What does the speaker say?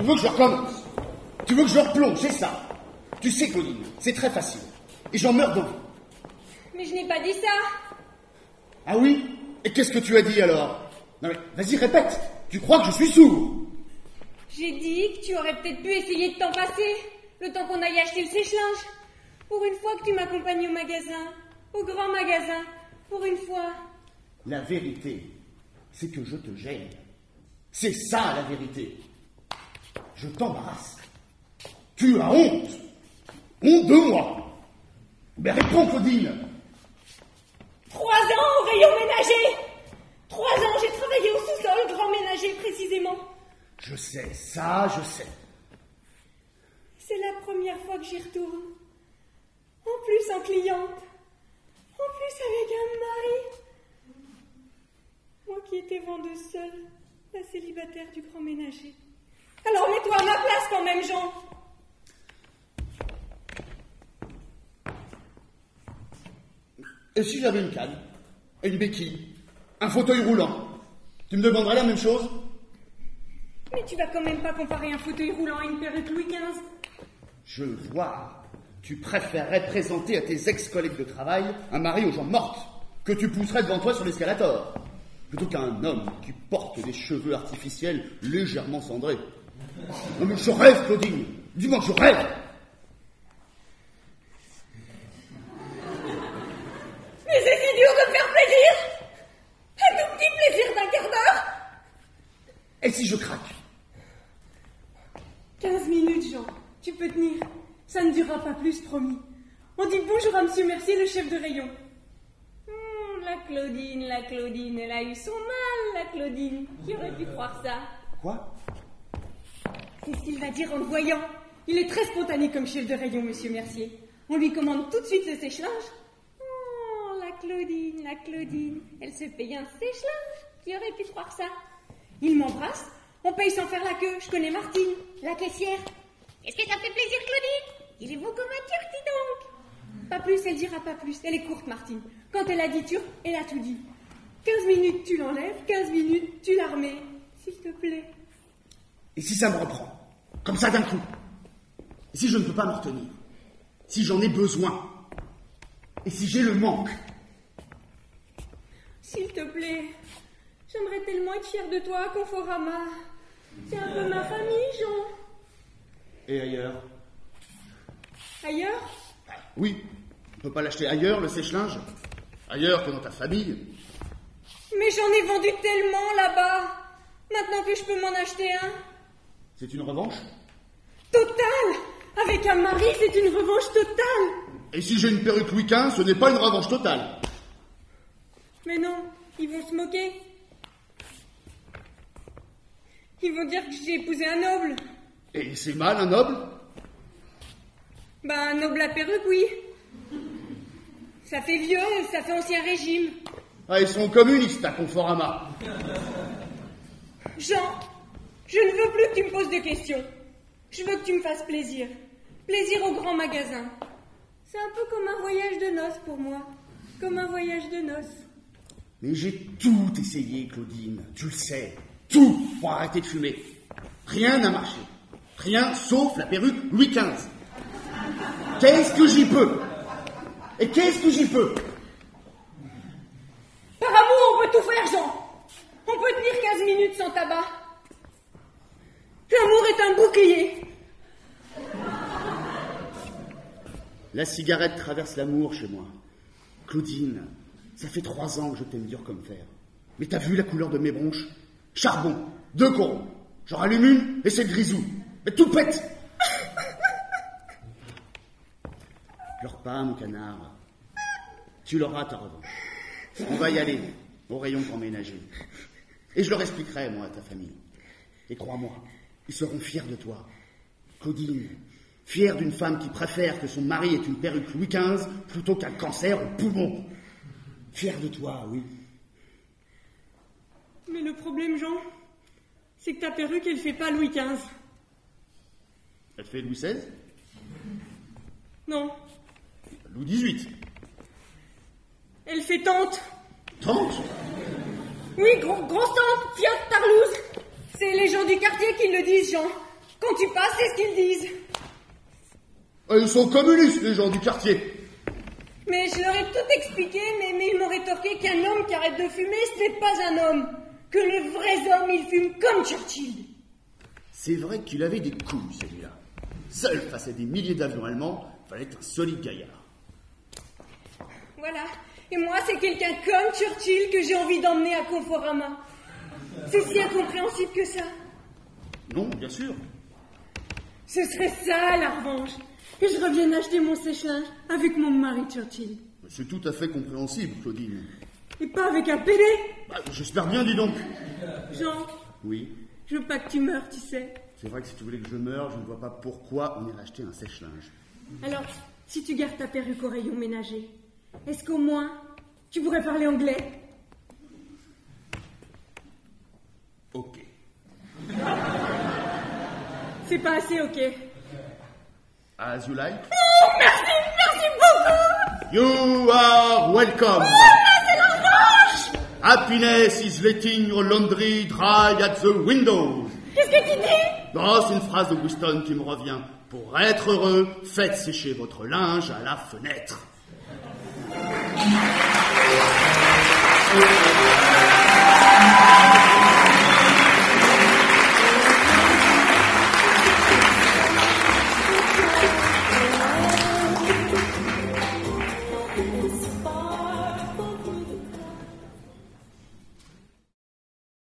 veux que je recommence? Tu veux que je replonge, c'est ça? Tu sais, Claudine, c'est très facile. Et j'en meurs d'envie. Mais je n'ai pas dit ça. Ah oui? Et qu'est-ce que tu as dit alors? Non mais, vas-y, répète. Tu crois que je suis sourd? J'ai dit que tu aurais peut-être pu essayer de t'en passer, le temps qu'on aille acheter le sèche-linge. Pour une fois que tu m'accompagnes au magasin, au grand magasin, pour une fois. La vérité, c'est que je te gêne. C'est ça, la vérité. Je t'embarrasse. Tu as honte. Honte de moi. Mais réponds, Claudine. 3 ans au rayon ménager. 3 ans, j'ai travaillé au sous-sol, grand ménager précisément. Je sais, ça, je sais. C'est la première fois que j'y retourne. En plus en cliente. En plus avec un mari. Moi qui étais vendeuse seule, la célibataire du grand ménager. Alors mets-toi à ma place quand même, Jean. Et si j'avais une canne, une béquille, un fauteuil roulant, tu me demanderais la même chose? Mais tu vas quand même pas comparer un fauteuil roulant à une perruque Louis XV. Je vois. Tu préférerais présenter à tes ex-collègues de travail un mari aux jambes mortes que tu pousserais devant toi sur l'escalator, plutôt qu'un homme qui porte des cheveux artificiels légèrement cendrés. Non mais je rêve, Claudine. Dis-moi que je rêve. Mais c'est si dur de me faire plaisir. Un tout petit plaisir d'un quart d'heure. Et si je craque? 15 minutes, Jean. Tu peux tenir. Ça ne durera pas plus, promis. On dit bonjour à Monsieur Mercier, le chef de rayon. La Claudine, elle a eu son mal, la Claudine. Qui aurait pu croire ça? Quoi? C'est ce qu'il va dire en le voyant. Il est très spontané comme chef de rayon, Monsieur Mercier. On lui commande tout de suite le sèche-linge. Oh, la Claudine, elle se paye un sèche-linge. Qui aurait pu croire ça? Il m'embrasse, on paye sans faire la queue. Je connais Martine, la caissière. Est-ce que ça fait plaisir, Claudine? Il est beau comme un turc, dis donc. Pas plus, elle dira pas plus. Elle est courte, Martine. Quand elle a dit turc, elle a tout dit. 15 minutes, tu l'enlèves. 15 minutes, tu la remets. S'il te plaît. Et si ça me reprend? Comme ça d'un coup? Et si je ne peux pas m'en retenir? Si j'en ai besoin? Et si j'ai le manque? S'il te plaît. J'aimerais tellement être fière de toi, Conforama. C'est un peu ma famille, Jean. Et ailleurs? Ailleurs? Oui, on peut pas l'acheter ailleurs, le sèche-linge? Ailleurs que dans ta famille? Mais j'en ai vendu tellement là-bas. Maintenant que je peux m'en acheter un. C'est une revanche? Totale! Avec un mari, c'est une revanche totale. Et si j'ai une perruque Louis XV, ce n'est pas une revanche totale. Mais non, ils vont se moquer. Ils vont dire que j'ai épousé un noble. Et c'est mal, un noble? Un noble à perruque, oui. Ça fait vieux, ça fait ancien régime. Ah, ils sont communistes à Conforama. Jean, je ne veux plus que tu me poses de questions. Je veux que tu me fasses plaisir. Plaisir au grand magasin. C'est un peu comme un voyage de noces pour moi. Comme un voyage de noces. Mais j'ai tout essayé, Claudine. Tu le sais. Tout pour arrêter de fumer. Rien n'a marché. Rien sauf la perruque Louis XV. Qu'est-ce que j'y peux? Et qu'est-ce que j'y peux? Par amour, on peut tout faire, Jean. On peut tenir 15 minutes sans tabac. L'amour est un bouclier. La cigarette traverse l'amour chez moi. Claudine, ça fait 3 ans que je t'aime dur comme fer. Mais t'as vu la couleur de mes bronches? Charbon, 2 corons. J'en rallume une et c'est grisou. Mais tout pète. Pleure pas, mon canard. Tu l'auras, ta revanche. On va y aller, au rayon grand ménager. Et je leur expliquerai, moi, à ta famille. Et crois-moi, ils seront fiers de toi. Claudine, fière d'une femme qui préfère que son mari ait une perruque Louis XV plutôt qu'un cancer au poumon. Fière de toi, oui. Mais le problème, Jean, c'est que ta perruque, elle fait pas Louis XV. Elle fait Louis XVI? Non. Louis XVIII? Elle fait tante. Tante? Oui, grosse tante, fiat tarlouse. C'est les gens du quartier qui le disent, Jean. Quand tu passes, c'est ce qu'ils disent. Ils sont communistes, les gens du quartier. Mais je leur ai tout expliqué, mais ils m'ont rétorqué qu'un homme qui arrête de fumer, ce n'est pas un homme. Que les vrais hommes, ils fument comme Churchill. C'est vrai qu'il avait des couilles, celui-là. Seul face à des milliers d'avions allemands, fallait être un solide gaillard. Voilà. Et moi, c'est quelqu'un comme Churchill que j'ai envie d'emmener à Conforama. C'est si incompréhensible que ça. Non, bien sûr. Ce serait ça, la revanche. Que je revienne acheter mon sèche-linge avec mon mari Churchill. C'est tout à fait compréhensible, Claudine. Et pas avec un PD. J'espère bien, dis donc. Jean. Oui. Je veux pas que tu meurs, tu sais. C'est vrai que si tu voulais que je meure, je ne vois pas pourquoi on irait acheter un sèche-linge. Alors, si tu gardes ta perruque au rayon ménager, est-ce qu'au moins, tu pourrais parler anglais? Ok. C'est pas assez ok. As you like? Oh, merci beaucoup! You are welcome. C'est l'orange! Happiness is letting your laundry dry at the window. Qu'est-ce que tu dis? Oh, c'est une phrase de Winston qui me revient. Pour être heureux, faites sécher votre linge à la fenêtre.